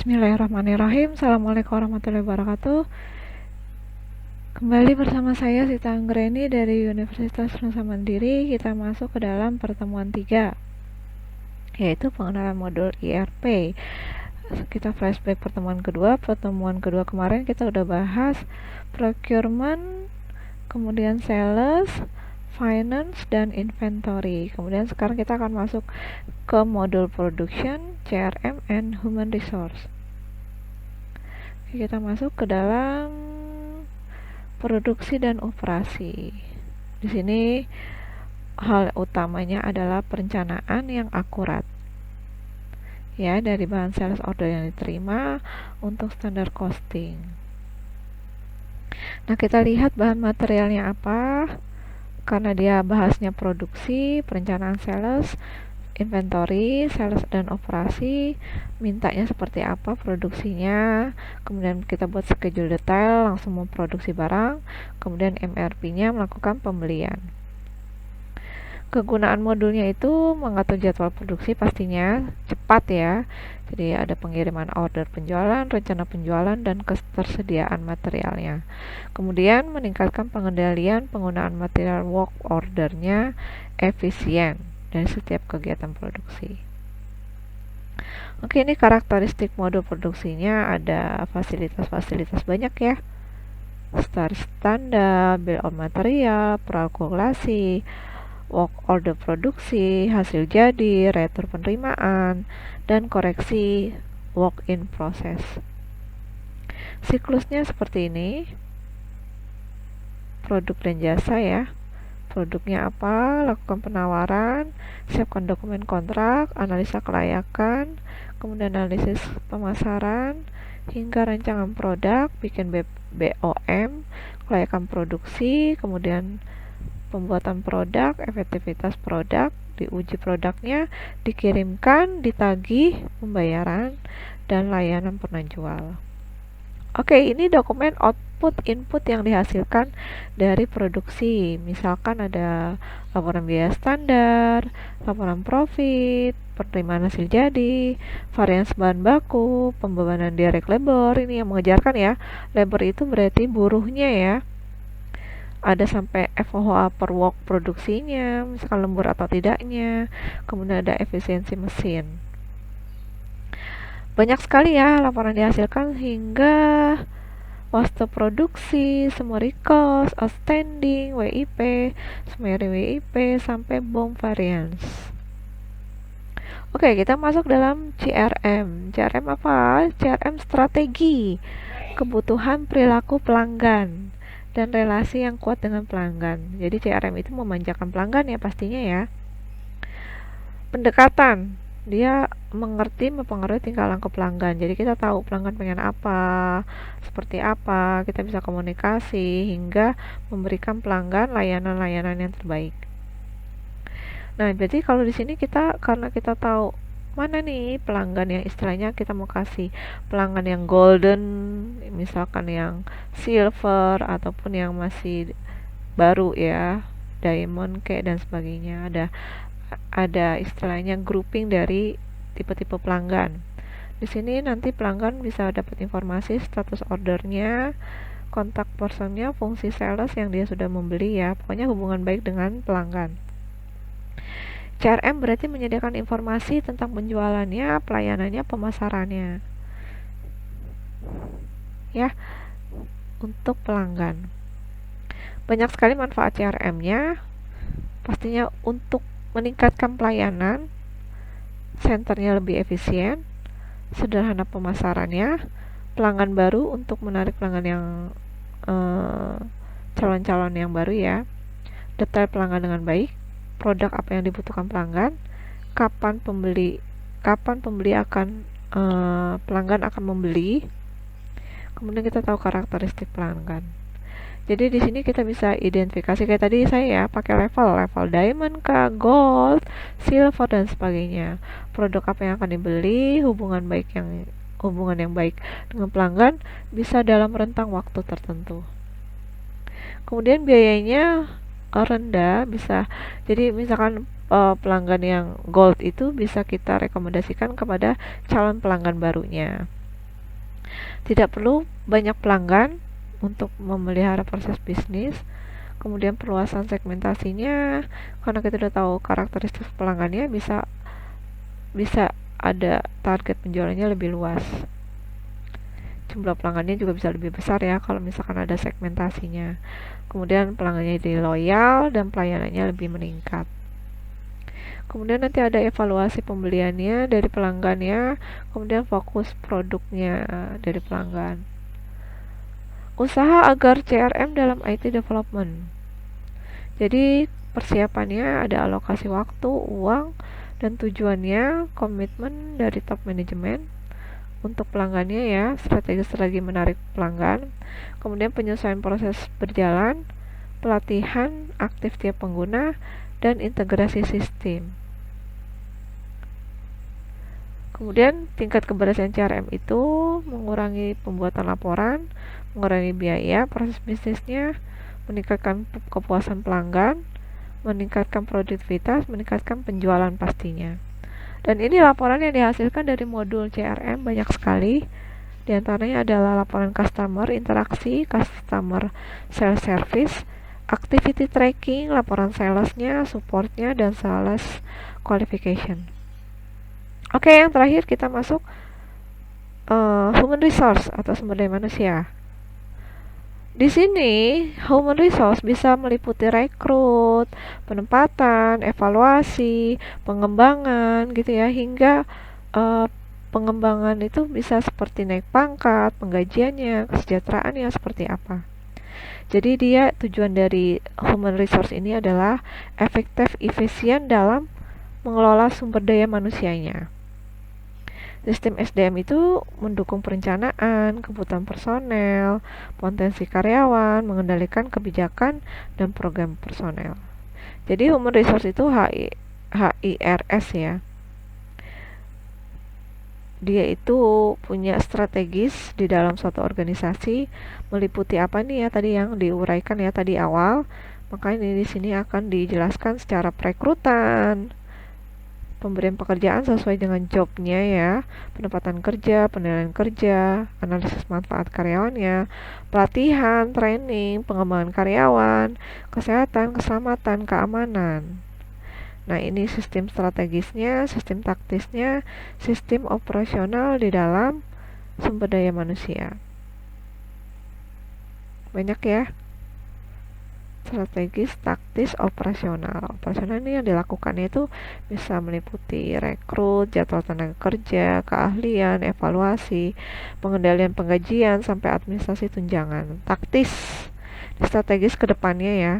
Bismillahirrahmanirrahim. Assalamualaikum warahmatullahi wabarakatuh. Kembali bersama saya Sita Anggreni dari Universitas Nusa Mandiri. Kita masuk ke dalam pertemuan 3, yaitu pengenalan modul ERP. Kita flashback pertemuan kedua. Pertemuan kedua kemarin kita udah bahas procurement, kemudian sales, finance, dan inventory. Kemudian sekarang kita akan masuk ke modul production, CRM, and human resource. Kita masuk ke dalam produksi dan operasi. Di sini hal utamanya adalah perencanaan yang akurat, ya, dari bahan sales order yang diterima untuk standar costing. Nah, kita lihat bahan materialnya apa. Karena dia bahasnya produksi, perencanaan sales, inventory, sales, dan operasi, mintanya seperti apa produksinya, kemudian kita buat schedule detail, langsung memproduksi barang, kemudian MRP-nya melakukan pembelian. Kegunaan modulnya itu mengatur jadwal produksi, pastinya cepat ya, jadi ada pengiriman order penjualan, rencana penjualan, dan ketersediaan materialnya. Kemudian meningkatkan pengendalian penggunaan material work ordernya efisien dari setiap kegiatan produksi. Oke, ini karakteristik modul produksinya. Ada fasilitas-fasilitas banyak ya, standar, bill of material, prakalkulasi, work order produksi, hasil jadi, retur penerimaan, dan koreksi work in process. Siklusnya seperti ini. Produk dan jasa ya. Produknya apa? Lakukan penawaran, siapkan dokumen kontrak, analisa kelayakan, kemudian analisis pemasaran, hingga rancangan produk, bikin BOM, kelayakan produksi, kemudian pembuatan produk, efektivitas produk, diuji produknya, dikirimkan, ditagih, pembayaran, dan layanan pernah jual. Oke, ini dokumen output input yang dihasilkan dari produksi. Misalkan ada laporan biaya standar, laporan profit, penerimaan hasil jadi, varians bahan baku, pembebanan direct labor. Ini yang mengejarkan ya. Labor itu berarti buruhnya ya. Ada sampai FOH per work produksinya, misalkan lembur atau tidaknya. Kemudian ada efisiensi mesin. Banyak sekali ya laporan dihasilkan hingga waste produksi, summary cost, outstanding, WIP, summary WIP, sampai BOM variance. Oke, kita masuk dalam CRM. CRM apa? CRM strategi, kebutuhan perilaku pelanggan, dan relasi yang kuat dengan pelanggan. Jadi CRM itu memanjakan pelanggan ya pastinya ya. Pendekatan, dia mempengaruhi tingkah laku pelanggan. Jadi kita tahu pelanggan pengen apa, seperti apa, kita bisa komunikasi hingga memberikan pelanggan layanan-layanan yang terbaik. Nah, jadi kalau di sini karena kita tahu mana nih pelanggan yang istilahnya kita mau kasih pelanggan yang golden, misalkan yang silver ataupun yang masih baru ya, diamond kayak dan sebagainya. Ada istilahnya grouping dari tipe-tipe pelanggan. Di sini nanti pelanggan bisa dapat informasi status ordernya, kontak personnya, fungsi sales yang dia sudah membeli ya. Pokoknya hubungan baik dengan pelanggan. CRM berarti menyediakan informasi tentang penjualannya, pelayanannya, pemasarannya. Ya, untuk pelanggan. Banyak sekali manfaat CRM-nya. Pastinya untuk meningkatkan pelayanan, senternya lebih efisien, sederhana pemasarannya, pelanggan baru untuk menarik pelanggan yang calon-calon yang baru ya, detail pelanggan dengan baik, produk apa yang dibutuhkan pelanggan, kapan pembeli akan pelanggan akan membeli, kemudian kita tahu karakteristik pelanggan. Jadi di sini kita bisa identifikasi kayak tadi saya ya, pakai level diamond kah, gold, silver, dan sebagainya. Produk apa yang akan dibeli, hubungan yang baik dengan pelanggan bisa dalam rentang waktu tertentu. Kemudian biayanya rendah bisa. Jadi misalkan pelanggan yang gold itu bisa kita rekomendasikan kepada calon pelanggan barunya. Tidak perlu banyak pelanggan untuk memelihara proses bisnis. Kemudian perluasan segmentasinya, karena kita sudah tahu karakteristik pelanggannya, bisa ada target penjualannya lebih luas. Jumlah pelanggannya juga bisa lebih besar ya kalau misalkan ada segmentasinya. Kemudian pelanggannya jadi loyal dan pelayanannya lebih meningkat. Kemudian nanti ada evaluasi pembeliannya dari pelanggannya, kemudian fokus produknya dari pelanggan. Usaha agar CRM dalam IT development. Jadi persiapannya ada alokasi waktu, uang, dan tujuannya komitmen dari top manajemen untuk pelanggannya ya, strategi menarik pelanggan, kemudian penyesuaian proses berjalan, pelatihan aktif tiap pengguna, dan integrasi sistem. Kemudian tingkat keberhasilan CRM itu mengurangi pembuatan laporan, mengurangi biaya proses bisnisnya, meningkatkan kepuasan pelanggan, meningkatkan produktivitas, meningkatkan penjualan pastinya. Dan ini laporan yang dihasilkan dari modul CRM banyak sekali. Di antaranya adalah laporan customer interaksi, customer sales service, activity tracking, laporan salesnya, supportnya, dan sales qualification. Oke, yang terakhir kita masuk human resource atau sumber daya manusia. Di sini, human resource bisa meliputi rekrut, penempatan, evaluasi, pengembangan gitu ya, hingga pengembangan itu bisa seperti naik pangkat, penggajiannya, kesejahteraannya seperti apa. Jadi tujuan dari human resource ini adalah efektif efisien dalam mengelola sumber daya manusianya. Sistem SDM itu mendukung perencanaan, kebutuhan personel, potensi karyawan, mengendalikan kebijakan dan program personel. Jadi human resource itu HIRS ya. Dia itu punya strategis di dalam suatu organisasi, meliputi apa nih ya tadi yang diuraikan ya tadi awal. Makanya di sini akan dijelaskan secara perekrutan, pemberian pekerjaan sesuai dengan jobnya ya, penempatan kerja, penilaian kerja, analisis manfaat karyawannya, pelatihan, training, pengembangan karyawan, kesehatan, keselamatan, keamanan. Nah, ini sistem strategisnya, sistem taktisnya, sistem operasional di dalam sumber daya manusia. Banyak ya. Strategis, taktis, operasional. Operasional ini yang dilakukannya itu bisa meliputi rekrut, jadwal tenaga kerja, keahlian, evaluasi, pengendalian penggajian, sampai administrasi tunjangan. Taktis, strategis ke depannya ya.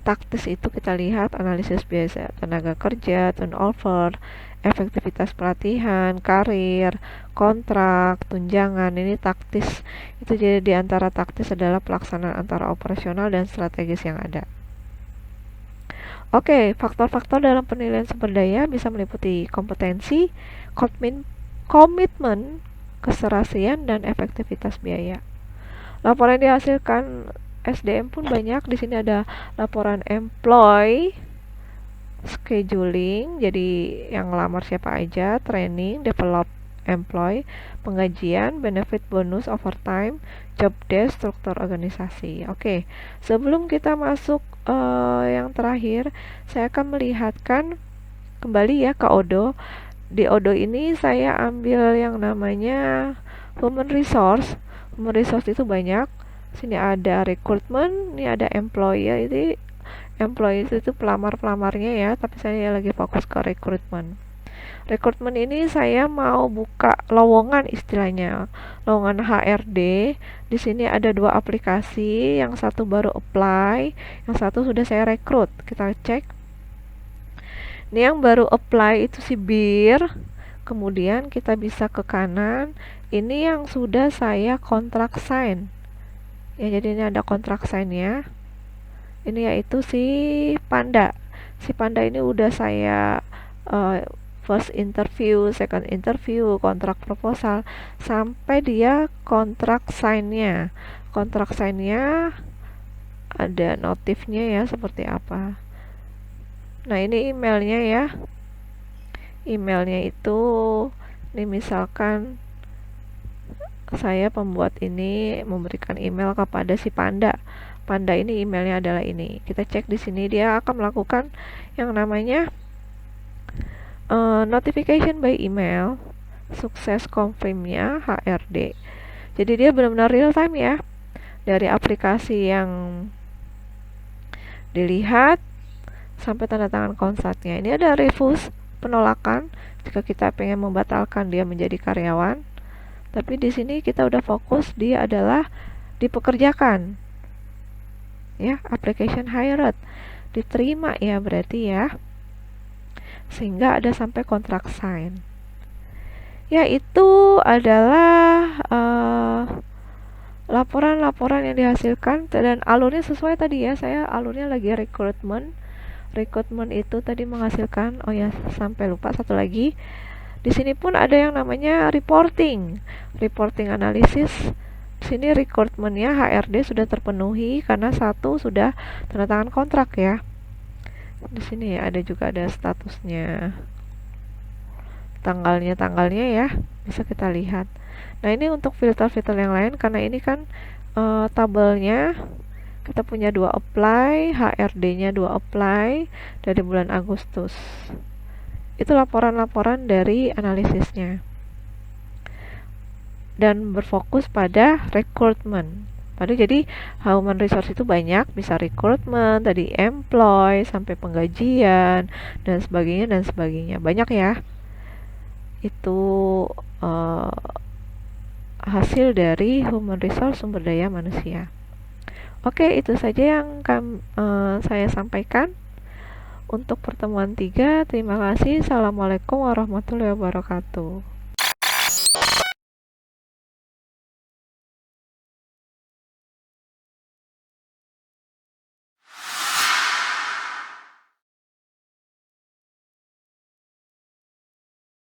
Taktis itu kita lihat analisis biasa tenaga kerja, turnover, efektivitas pelatihan, karir, kontrak, tunjangan. Ini taktis. Itu jadi di antara taktis adalah pelaksanaan antara operasional dan strategis yang ada. Oke, faktor-faktor dalam penilaian sumber daya bisa meliputi kompetensi, komitmen, keserasian, dan efektivitas biaya. Laporan yang dihasilkan SDM pun banyak. Di sini ada laporan employee, scheduling, jadi yang ngelamar siapa aja, training, develop employee, penggajian, benefit, bonus, overtime, job desk, struktur organisasi. Oke, sebelum kita masuk yang terakhir, saya akan melihatkan kembali ya ke Odoo. Di Odoo ini saya ambil yang namanya human resource. Human resource itu banyak. Sini ada recruitment, ini ada employee. Ini employee itu pelamar-pelamarnya ya, tapi saya lagi fokus ke recruitment. Recruitment ini saya mau buka lowongan istilahnya, lowongan HRD. Di sini ada 2 aplikasi, yang satu baru apply, yang satu sudah saya rekrut. Kita cek. Ini yang baru apply itu si Bir. Kemudian kita bisa ke kanan. Ini yang sudah saya kontrak sign. Ya, jadi ini ada kontrak sign ya. Ini yaitu si Panda. Si Panda ini udah saya first interview, second interview, kontrak proposal, sampai dia kontrak sign-nya. Kontrak sign-nya ada notifnya ya seperti apa. Nah, ini emailnya ya. Emailnya itu Ini misalkan saya pembuat ini memberikan email kepada si Panda. Panda ini emailnya adalah ini. Kita cek di sini, dia akan melakukan yang namanya notification by email, sukses confirm-nya HRD. Jadi dia benar-benar real time ya, dari aplikasi yang dilihat sampai tanda tangan kontraknya. Ini ada refuse, penolakan jika kita pengen membatalkan dia menjadi karyawan. Tapi di sini kita udah fokus dia adalah dipekerjakan. Ya, application hired. Diterima ya berarti ya. Sehingga ada sampai kontrak sign. Ya, itu adalah laporan-laporan yang dihasilkan, dan alurnya sesuai tadi ya, saya alurnya lagi rekrutmen itu tadi menghasilkan, oh ya sampai lupa satu lagi, di sini pun ada yang namanya reporting analisis. Di sini rekrutmennya HRD sudah terpenuhi karena satu sudah tanda tangan kontrak ya. Di sini ada juga ada statusnya, tanggalnya ya, bisa kita lihat. Nah, ini untuk filter-filter yang lain, karena ini kan tabelnya kita punya 2 apply, HRD-nya 2 apply dari bulan Agustus. Itu laporan-laporan dari analisisnya. Dan berfokus pada recruitment. Jadi human resource itu banyak, bisa recruitment, tadi employ, sampai penggajian, dan sebagainya. Banyak ya. Itu hasil dari human resource, sumber daya manusia. Oke, itu saja yang saya sampaikan untuk pertemuan 3. Terima kasih. Assalamualaikum warahmatullahi wabarakatuh.